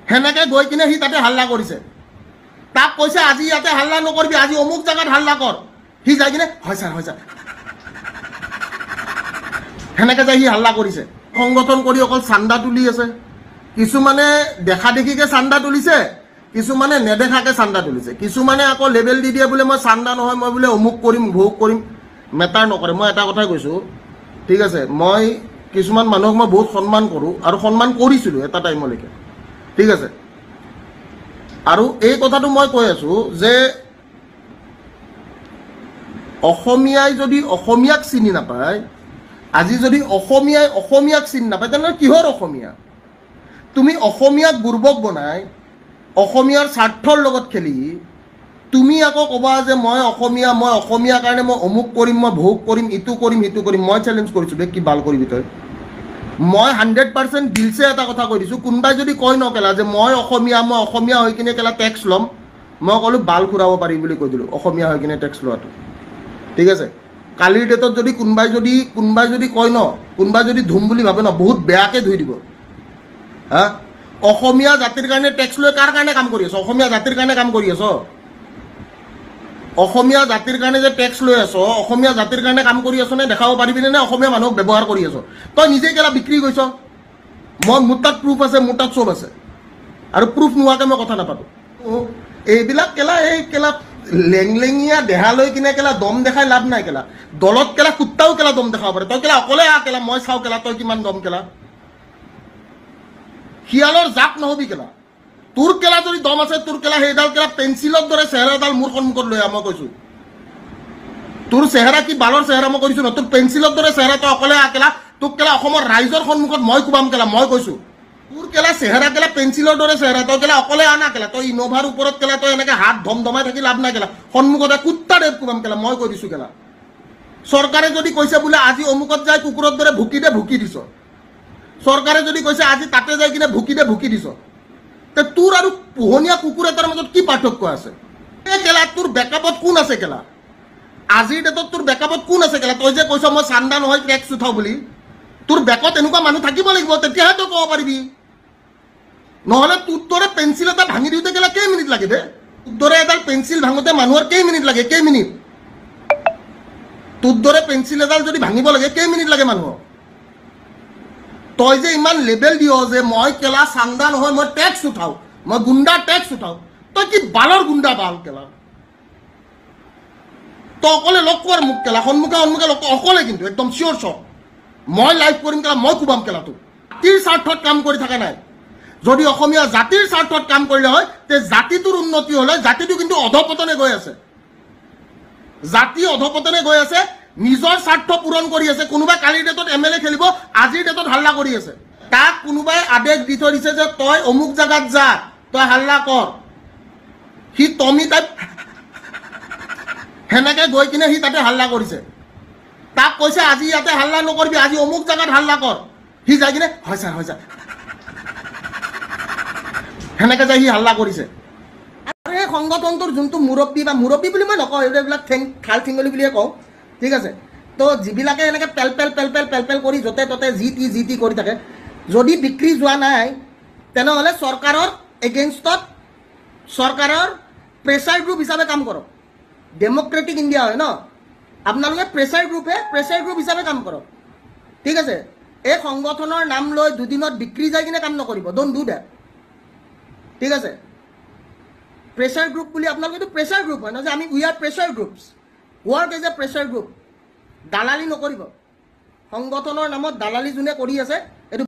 সেনেকে গৈ কিনে সি তাতে হাল্লা কৰিছে। তাক কৈছে আজি ইয়াতে হাল্লা নকৰিবি, আজি অমুক জাগাত হাল্লা কৰ। সি যাই কিনে হয় ছাৰ হয় ছাৰ সেনেকে যাই সি হাল্লা কৰিছে। সংগঠন কৰি অকল চান্দা তুলি আছে। কিছুমানে দেখা দেখিকে চান্দা তুলিছে, কিছুমানে নেদেখাকে চান্দা তুলিছে, কিছুমানে আকৌ লেবেল দি দিয়ে বোলে মই চান্দা নহয়, মই বোলে অমুক কৰিম ভোগ কৰিম। মেটাৰ নকৰে। মই এটা কথাই কৈছোঁ, ঠিক আছে, মই কিছুমান মানুহক মই বহুত সন্মান কৰোঁ আৰু সন্মান কৰিছিলোঁ এটা টাইমলৈকে, ঠিক আছে। আৰু এই কথাটো মই কৈ আছোঁ যে অসমীয়াই যদি অসমীয়াক চিনি নাপায়, আজি যদি অসমীয়াই অসমীয়াক চিনি নাপায়, তেনেহ'লে কিহৰ অসমীয়া? তুমি অসমীয়াক বুৰ্বক বনাই অসমীয়াৰ স্বাৰ্থৰ লগত খেলি তুমি আকৌ ক'বা যে মই অসমীয়াৰ কাৰণে মই অমুক কৰিম, মই ভোগ কৰিম, ইটো কৰিম সিটো কৰিম। মই চেলেঞ্জ কৰিছোঁ দে, কি বাল কৰিবি তই? মই 100% দিলছে এটা কথা কৈ দিছোঁ। কোনোবাই যদি কয় ন কেলা যে মই অসমীয়া হৈ কিনে কেলা টেক্স ল'ম, মই ক'লোঁ বাল ঘূৰাব পাৰিম বুলি কৈ দিলোঁ অসমীয়া হৈ কিনে টেক্স লোৱাটো, ঠিক আছে। কালিৰ ডেটত যদি কোনোবাই যদি কয় ন, কোনোবাই যদি ধুম বুলি ভাবে ন, বহুত বেয়াকৈ ধুই দিব। হা, অসমীয়া জাতিৰ কাৰণে টেক্স লৈ কাৰ কাৰণে কাম কৰি আছ? অসমীয়া জাতিৰ কাৰণে কাম কৰি আছ? অসমীয়া জাতিৰ কাৰণে যে টেক্স লৈ আছ, অসমীয়া জাতিৰ কাৰণে কাম কৰি আছ নে? দেখাব পাৰিবিনে নে অসমীয়া মানুহক ব্যৱহাৰ কৰি আছ? তই নিজেই কেলা বিক্ৰী কৰিছ। মোৰ তাত প্ৰুফ আছে, মোৰ তাত চব আছে, আৰু প্ৰুফ নোহোৱাকৈ মই কথা নাপাতোঁ। এইবিলাক কেলা লেংলেঙীয়া দেহা লৈ কিনে কেলা দম দেখাই লাভ নাই। কেলা দলত কেলা কুত্তাও কেলা দম দেখাব পাৰে। তই কেলা অকলে আহ, কেলা মই চাওঁ কেলা তই কিমান দম। কেলা শিয়ালৰ জাপ নহবি। কেলা তোৰ কেলা যদি দম আছে, তোৰ কেলা সেইডাল কেলা পেঞ্চিলৰ দৰে চেহেৰাডাল মোৰ সন্মুখত লৈ আহ। মই কৈছোঁ তোৰ চেহেৰা কি বালৰ চেহেৰা মই কৈছোঁ ন, তোৰ পেঞ্চিলৰ দৰে চেহেৰা। তই অকলে আহ কেলা, তোক কেলা অসমৰ ৰাইজৰ সন্মুখত মই কোবাম কেলা। মই কৈছোঁ তোৰ কেলা চেহেৰা কেলা পেঞ্চিলৰ দৰে চেহেৰা। তই কেলা অকলে আহ না কেলা। তই ইন'ভাৰ ওপৰত কেলা তই এনেকৈ হাত ধমধমাই থাকি লাভ নাই কেলা। সন্মুখতে কুত্তা দেৱ কোবাম কেলা। মই কৈ দিছোঁ কেলা। চৰকাৰে যদি কৈছে বোলে আজি অমুকত যাই কুকুৰৰ দৰে ভুকি দে, ভুকি দিছ। চৰকাৰে যদি কৈছে আজি তাতে যাই কিনে ভুকি দে, ভুকি দিছ। তে তোৰ আৰু পোহনীয়া কুকুৰ এটাৰ মাজত কি পাৰ্থক্য আছে? কেলা তোৰ বেকআপত কোন আছে? কেলা আজিৰ ডেটত তোৰ বেকআপত কোন আছে? কেলা তই যে কৈছ মই চান্দা নহয় টেক্স উঠাওঁ বুলি, তোৰ বেকত এনেকুৱা মানুহ থাকিব লাগিব, তেতিয়াহে তই ক'ব পাৰিবি। নহ'লে তোৰ দৰে পেঞ্চিল এটা ভাঙি দিওঁতে কেলা কেই মিনিট লাগে দে? তোৰ দৰে এডাল পেঞ্চিল ভাঙোতে মানুহৰ কেই মিনিট লাগে? কেই মিনিট? তোৰ দৰে পেঞ্চিল এডাল যদি ভাঙিব লাগে কেই মিনিট লাগে মানুহক? তই যে ইমান লেবেল দিয় যে মই কেলা চান্দা নহয়, মই টেক্স উঠাওঁ, মই গুণ্ডা টেক্স উঠাওঁ। তই কি বালৰ গুণ্ডা বাল কেলা? তই অকলে লগ কৰ মোক কেলা, সন্মুখে লগ কৰ অকলে, কিন্তু একদম চিয়'ৰ চ। মই লাইভ কৰিম কেলা, মই কোবাম কেলা তোক। জাতিৰ স্বাৰ্থত কাম কৰি থকা নাই। যদি অসমীয়া জাতিৰ স্বাৰ্থত কাম কৰিলে হয়, তে জাতিটোৰ উন্নতি হ'লে। জাতিটো কিন্তু অধপতনে গৈ আছে। জাতি অধপতনে গৈ আছে, নিজৰ স্বাৰ্থ পূৰণ কৰি আছে। কোনোবাই কালিৰ ডেটত MLA খেলিব, আজিৰ ডেটত হাল্লা কৰি আছে। তাক কোনোবাই আদেশ দি থৈ দিছে যে তই অমুক জাগাত যা, তই হাল্লা কৰ। সি টমি টাইপ সেনেকে গৈ কিনে সি তাতে হাল্লা কৰিছে। তাক কৈছে আজি ইয়াতে হাল্লা নকৰিবি, আজি অমুক জাগাত হাল্লা কৰ। সি যাই কিনে হয় ছাৰ হয় ছাৰ সেনেকে যাই সি হাল্লা কৰিছে। আৰু এই সংগঠনটোৰ যোনটো মুৰব্বী, বা মুৰব্বী বুলি মই নকওঁ, এইবিলাক খাল ঠিঙলি বুলিয়ে কওঁ, ঠিক আছে। তো যিবিলাকে এনেকৈ পেল পেল কৰি য'তে ত'তে যি টি কৰি থাকে, যদি বিক্ৰী যোৱা নাই, তেনেহ'লে চৰকাৰৰ এগেইনষ্টত চৰকাৰৰ প্ৰেছাৰ গ্ৰুপ হিচাপে কাম কৰক। ডেম'ক্ৰেটিক ইণ্ডিয়া হয় ন, আপোনালোকে প্ৰেছাৰ গ্ৰুপ হিচাপে কাম কৰক, ঠিক আছে। এই সংগঠনৰ নাম লৈ দুদিনত বিক্ৰী যাই কিনে কাম নকৰিব। ড'ন্ট ডু ডেট, ঠিক আছে। প্ৰেছাৰ গ্ৰুপ বুলি আপোনালোকেতো প্ৰেছাৰ গ্ৰুপ হয় ন, যে আমি we are pressure groups, work as a pressure group. দালালি নকৰিব। সংগঠনৰ নামত দালালি যোনে কৰি আছে, এইটো